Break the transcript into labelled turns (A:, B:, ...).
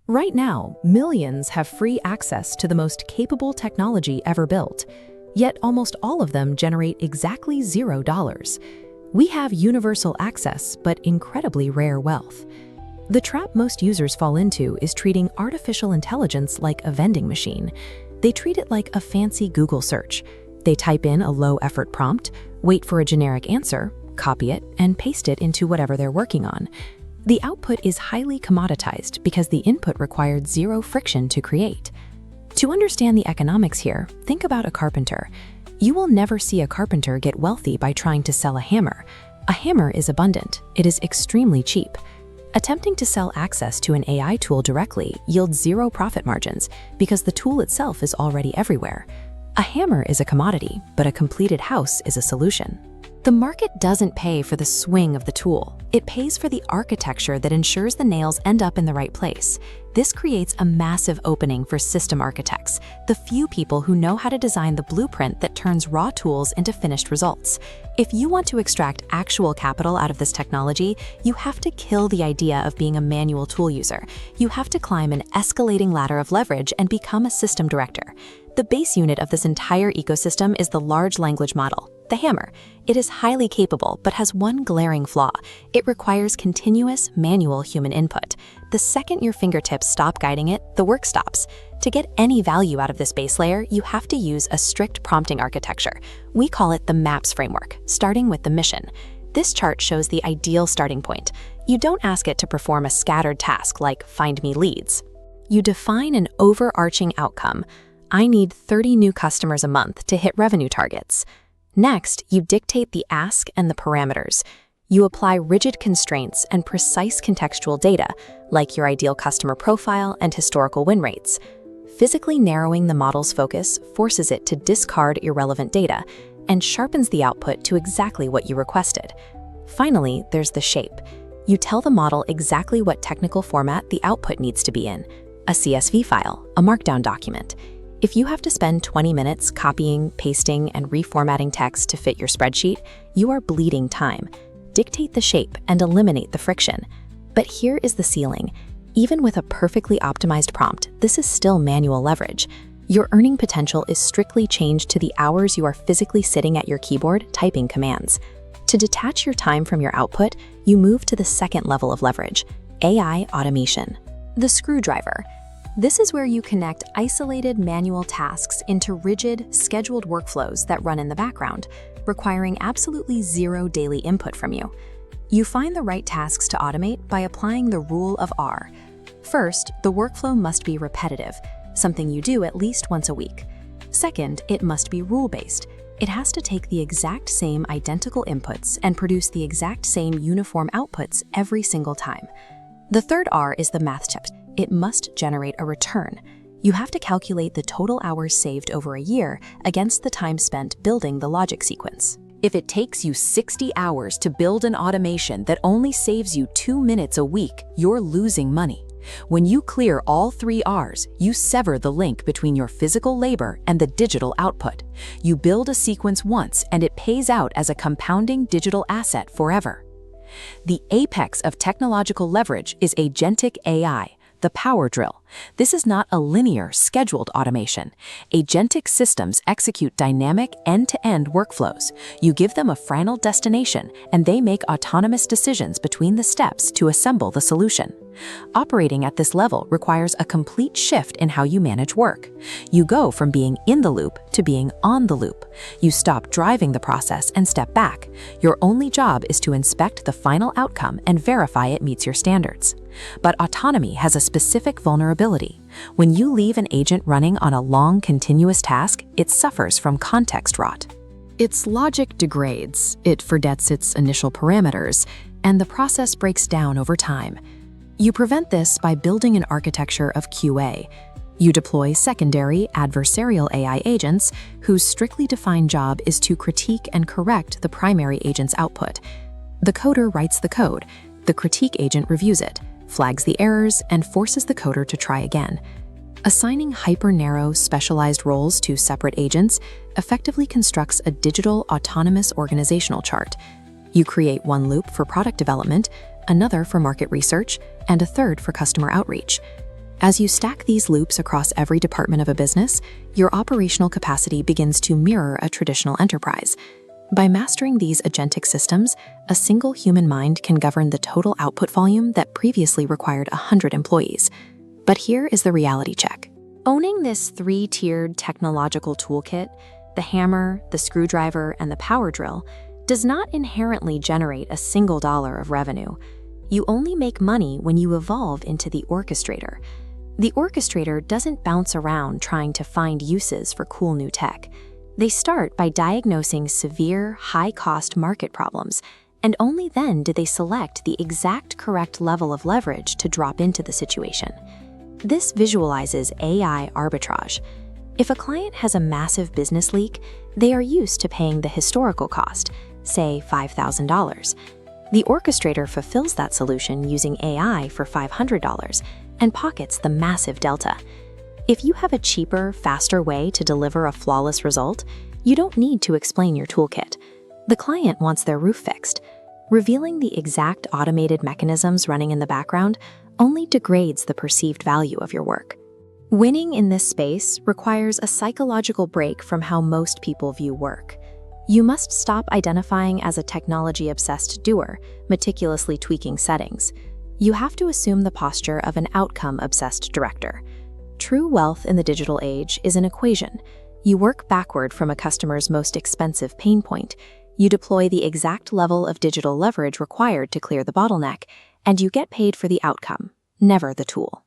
A: Right now, millions have free access to the most capable technology ever built, yet almost all of them generate exactly $0. We have universal access, but incredibly rare wealth. The trap most users fall into is treating artificial intelligence like a vending machine. They treat it like a fancy Google search. They type in a low-effort prompt, wait for a generic answer, copy it, and paste it into whatever they're working on. The output is highly commoditized because the input required zero friction to create. To understand the economics here, think about a carpenter. You will never see a carpenter get wealthy by trying to sell a hammer. A hammer is abundant. It is extremely cheap. Attempting to sell access to an AI tool directly yields zero profit margins because the tool itself is already everywhere. A hammer is a commodity, but a completed house is a solution. The market doesn't pay for the swing of the tool. It pays for the architecture that ensures the nails end up in the right place. This creates a massive opening for system architects, the few people who know how to design the blueprint that turns raw tools into finished results. If you want to extract actual capital out of this technology, you have to kill the idea of being a manual tool user. You have to climb an escalating ladder of leverage and become a system director. The base unit of this entire ecosystem is the large language model, the hammer. It is highly capable, but has one glaring flaw. It requires continuous manual human input. The second your fingertips stop guiding it, the work stops. To get any value out of this base layer, you have to use a strict prompting architecture. We call it the MAPS framework, starting with the mission. This chart shows the ideal starting point. You don't ask it to perform a scattered task like find me leads. You define an overarching outcome. I need 30 new customers a month to hit revenue targets. Next, you dictate the ask and the parameters. You apply rigid constraints and precise contextual data, like your ideal customer profile and historical win rates. Physically narrowing the model's focus forces it to discard irrelevant data and sharpens the output to exactly what you requested. Finally, there's the shape. You tell the model exactly what technical format the output needs to be in: a CSV file, a markdown document. If you have to spend 20 minutes copying, pasting, and reformatting text to fit your spreadsheet, you are bleeding time. Dictate the shape and eliminate the friction. But here is the ceiling. Even with a perfectly optimized prompt, this is still manual leverage. Your earning potential is strictly changed to the hours you are physically sitting at your keyboard typing commands. To detach your time from your output, you move to the second level of leverage: AI automation. The screwdriver. This is where you connect isolated manual tasks into rigid, scheduled workflows that run in the background, requiring absolutely zero daily input from you. You find the right tasks to automate by applying the rule of R. First, the workflow must be repetitive, something you do at least once a week. Second, it must be rule-based. It has to take the exact same identical inputs and produce the exact same uniform outputs every single time. The third R is the math step. It must generate a return. You have to calculate the total hours saved over a year against the time spent building the logic sequence.
B: If it takes you 60 hours to build an automation that only saves you 2 minutes a week, you're losing money. When you clear all 3 R's, you sever the link between your physical labor and the digital output. You build a sequence once and it pays out as a compounding digital asset forever. The apex of technological leverage is agentic AI, the power drill. This is not a linear, scheduled automation. Agentic systems execute dynamic, end-to-end workflows. You give them a final destination, and they make autonomous decisions between the steps to assemble the solution. Operating at this level requires a complete shift in how you manage work. You go from being in the loop to being on the loop. You stop driving the process and step back. Your only job is to inspect the final outcome and verify it meets your standards. But autonomy has a specific vulnerability. When you leave an agent running on a long, continuous task, it suffers from context rot. Its logic degrades, it forgets its initial parameters, and the process breaks down over time. You prevent this by building an architecture of QA. You deploy secondary, adversarial AI agents whose strictly defined job is to critique and correct the primary agent's output. The coder writes the code, the critique agent reviews it, flags the errors, and forces the coder to try again. Assigning hyper-narrow, specialized roles to separate agents effectively constructs a digital, autonomous organizational chart. You create one loop for product development, another for market research, and a third for customer outreach.
A: As you stack these loops across every department of a business, your operational capacity begins to mirror a traditional enterprise. By mastering these agentic systems, a single human mind can govern the total output volume that previously required 100 employees. But here is the reality check. Owning this three-tiered technological toolkit, the hammer, the screwdriver, and the power drill, does not inherently generate a single dollar of revenue. You only make money when you evolve into the orchestrator. The orchestrator doesn't bounce around trying to find uses for cool new tech. They start by diagnosing severe, high-cost market problems, and only then do they select the exact correct level of leverage to drop into the situation. This visualizes AI arbitrage. If a client has a massive business leak, they are used to paying the historical cost, say $5,000. The orchestrator fulfills that solution using AI for $500 and pockets the massive delta. If you have a cheaper, faster way to deliver a flawless result, you don't need to explain your toolkit. The client wants their roof fixed. Revealing the exact automated mechanisms running in the background only degrades the perceived value of your work. Winning in this space requires a psychological break from how most people view work. You must stop identifying as a technology-obsessed doer, meticulously tweaking settings. You have to assume the posture of an outcome-obsessed director. True wealth in the digital age is an equation. You work backward from a customer's most expensive pain point. You deploy the exact level of digital leverage required to clear the bottleneck, and you get paid for the outcome, never the tool.